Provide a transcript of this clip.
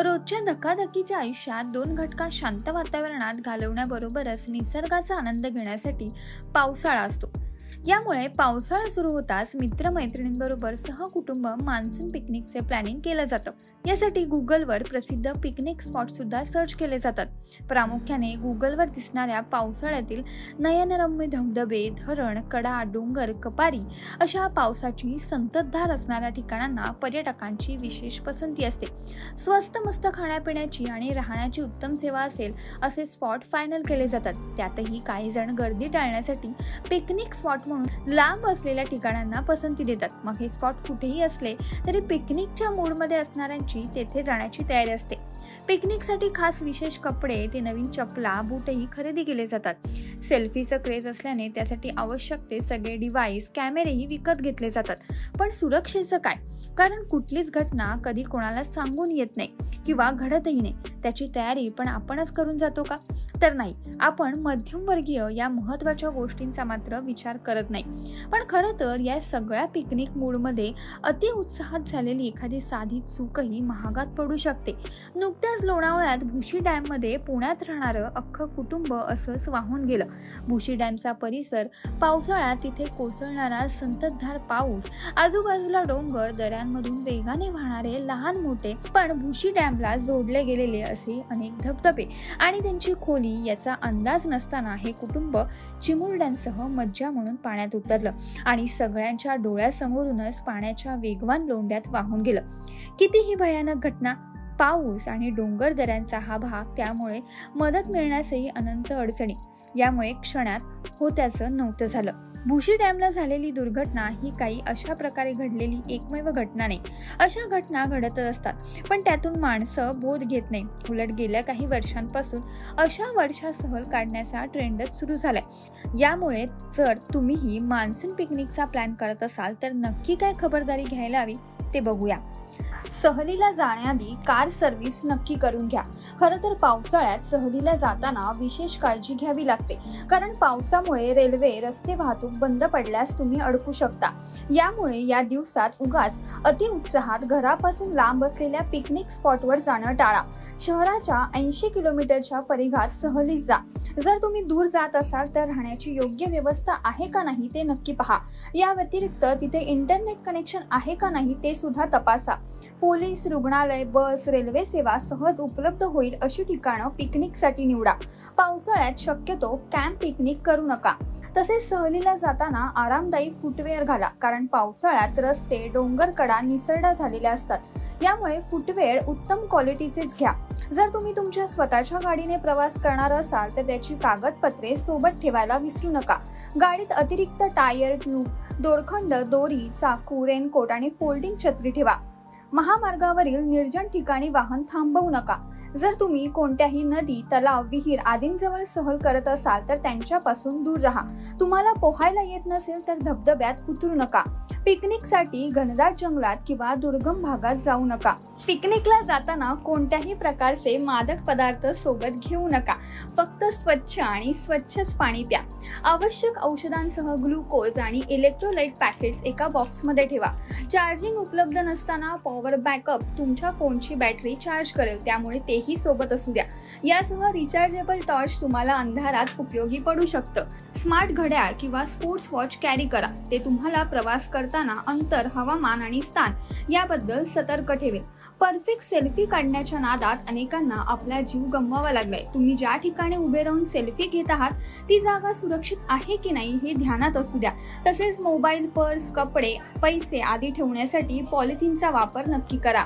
रोजच्या धकाधकीच्या आयुष्यात दोन घटका शांत वातावरणात घालवण्याबरोबरच निसर्गाचा आनंद घेण्यासाठी पावसाळा असतो। यामुळे पावसाळा सुरू होताच मित्रमैत्रिणींबरोबर सहकुटुंब मान्सून पिकनिकचे प्लॅनिंग केलं जातं। यासाठी गुगलवर प्रसिद्ध पिकनिक स्पॉट सुद्धा सर्च केले जातात। प्रामुख्याने गुगलवर दिसणाऱ्या पावसाळ्यातील नयनरम्य धबधबे, धरण, कडा, डोंगर, कपारी अशा पावसाची संततधार असणाऱ्या ठिकाणांना पर्यटकांची विशेष पसंती असते। स्वस्त मस्त खाण्यापिण्याची आणि राहण्याची उत्तम सेवा असेल असे स्पॉट फायनल केले जातात। त्यातही काही जण गर्दी टाळण्यासाठी पिकनिक स्पॉट म्हणून लांब असलेल्या ठिकाणांना पसंती देतात। मग हे स्पॉट कुठेही असले तरी पिकनिकच्या मूडमध्ये असणाऱ्यांची तेथे जाण्याची तयारी असते। पिकनिकसाठी खास विशेष कपडे, ते नवीन चपला, बूटही खरेदी केले जातात। सेल्फीचं क्रेज असल्याने त्यासाठी आवश्यक ते सगळे डिव्हाइस, कॅमेरेही विकत घेतले जातात। पण सुरक्षेचं काय? कारण कुठलीच घटना कधी कोणाला सांगून येत नाही किंवा घडतही नाही। त्याची तयारी पण आपणच करून जातो का? तर नाही, आपण मध्यमवर्गीय या महत्त्वाच्या गोष्टींचा मात्र विचार करत नाही। पण खरं तर या सगळ्या पिकनिक मूडमध्ये अति उत्साहात झालेली एखादी साधी चूकही महागात पडू शकते। नुकत्याच लोणावळ्यात भुशी डॅममध्ये पुण्यात राहणारं अख्खं कुटुंब असंच वाहून गेलं। भुशी डॅमचा परिसर, पावसाळ्यात तिथे कोसळणारा संततधार पाऊस, आजूबाजूला डोंगर, दऱ्यांमधून वेगाने वाहणारे लहान मोठे पण भुशी डॅमला जोडले गेलेले असे अनेक धबधबे आणि त्यांची खोली याचा अंदाज नसताना हे कुटुंब चिमुरड्यांसह मज्जा म्हणून पाण्यात उतरलं आणि सगळ्यांच्या डोळ्यासमोरूनच पाण्याच्या वेगवान लोंढ्यात वाहून गेलं। कितीही भयानक घटना, पाऊस आणि डोंगर दऱ्यांचा हा भाग, त्यामुळे मदत मिळण्यासही अनंत अडचणी, यामुळे क्षणात होत्याचं नव्हतं झालं। भुशी डॅमला झालेली दुर्घटना ही काही अशा प्रकारे घडलेली एकमेव घटना नाही। अशा घटना घडतच असतात, पण त्यातून माणसं बोध घेत नाही। उलट गेल्या काही वर्षांपासून अशा वर्षा सहल काढण्याचा ट्रेंडच सुरू झालाय। यामुळे जर तुम्हीही मान्सून पिकनिकचा प्लॅन करत असाल तर नक्की काय खबरदारी घ्यायला हवी ते बघूया। सहलीला जाण्याआधी कार सर्व्हिस नक्की करून घ्या। खरं तर पावसाळ्यात सहलीला जाताना विशेष काळजी घ्यावी लागते, कारण पावसामुळे रेल्वे, रस्ते वाहतूक बंद पडल्यास तुम्ही अडकू शकता। यामुळे या दिवसात उगाच अतिउत्साहात घरापासून लांब असलेल्या पिकनिक स्पॉटवर जाणं टाळा। शहराच्या 80 किलोमीटरच्या परिघात सहलीत जा। जर तुम्ही दूर जात असाल तर राहण्याची योग्य व्यवस्था आहे का नाही ते नक्की पहा। या व्यतिरिक्त तिथे इंटरनेट कनेक्शन आहे का नाही ते सुद्धा तपासा। पोलीस, रुग्णालय, बस, रेल्वे सेवा सहज उपलब्ध होईल अशी ठिकाणं पिकनिकसाठी निवडा। पावसाळ्यात शक्यतो कॅम्प पिकनिक करू नका। तसेच सहलीला जाताना आरामदायी फुटवेअर घाला, कारण पावसाळ्यात रस्ते, डोंगरकडा निसरड्या झालेल्या असतात। यामुळे फुटवेअर उत्तम क्वालिटीचेच घ्या। जर तुम्ही तुमच्या स्वतःच्या गाडीने प्रवास करणार असाल तर त्याची कागदपत्रे सोबत ठेवायला विसरू नका। गाडीत अतिरिक्त टायर, ट्यूब, दोरखंड, दोरी, चाकू, रेनकोट आणि फोल्डिंग छत्री ठेवा। महामार्गावरील निर्जन ठिकाणी वाहन थांबवू नका। जर तुम्ही कोणत्याही नदी, तलाव, विहीर आदींजवळ सहल करत असाल तर त्यांच्यापासून दूर राहा। तुम्हाला पोहायला येत नसेल तर धबधब्यात उतरू नका। पिकनिकसाठी घनदाट जंगलात किंवा दुर्गम भागात जाऊ नका। पिकनिकला जाताना कोणत्याही प्रकारचे मादक पदार्थ सोबत घेऊ नका। फक्त स्वच्छ आणि स्वच्छच पाणी प्या। आवश्यक औषधांसह ग्लुकोज आणि इलेक्ट्रोलाइट पॅकेट्स एका बॉक्समध्ये ठेवा। चार्जिंग उपलब्ध नसताना पॉवर बॅकअप तुमच्या फोनची बॅटरी चार्ज करेल, त्यामुळे तेही सोबत असू द्या। यासह रिचार्जेबल टॉर्च तुम्हाला अंधारात उपयोगी पडू शकतं। स्मार्ट घड्याळ किंवा स्पोर्ट्स वॉच कॅरी करा, ते तुम्हाला प्रवास करताना अंतर, हवामान आणि स्थान याबद्दल सतर्क ठेवेल। परफेक्ट सेल्फी काढण्याच्या नादात अनेकांना आपला जीव गमवावा लागलाय। तुम्ही ज्या ठिकाणी उभे राहून सेल्फी घेत आहात ती जागा सुरक्षित आहे की नाही हे ध्यानात असू द्या। तसेच मोबाईल, पर्स, कपडे, पैसे आदी ठेवण्यासाठी पॉलिथिनचा वापर नक्की करा।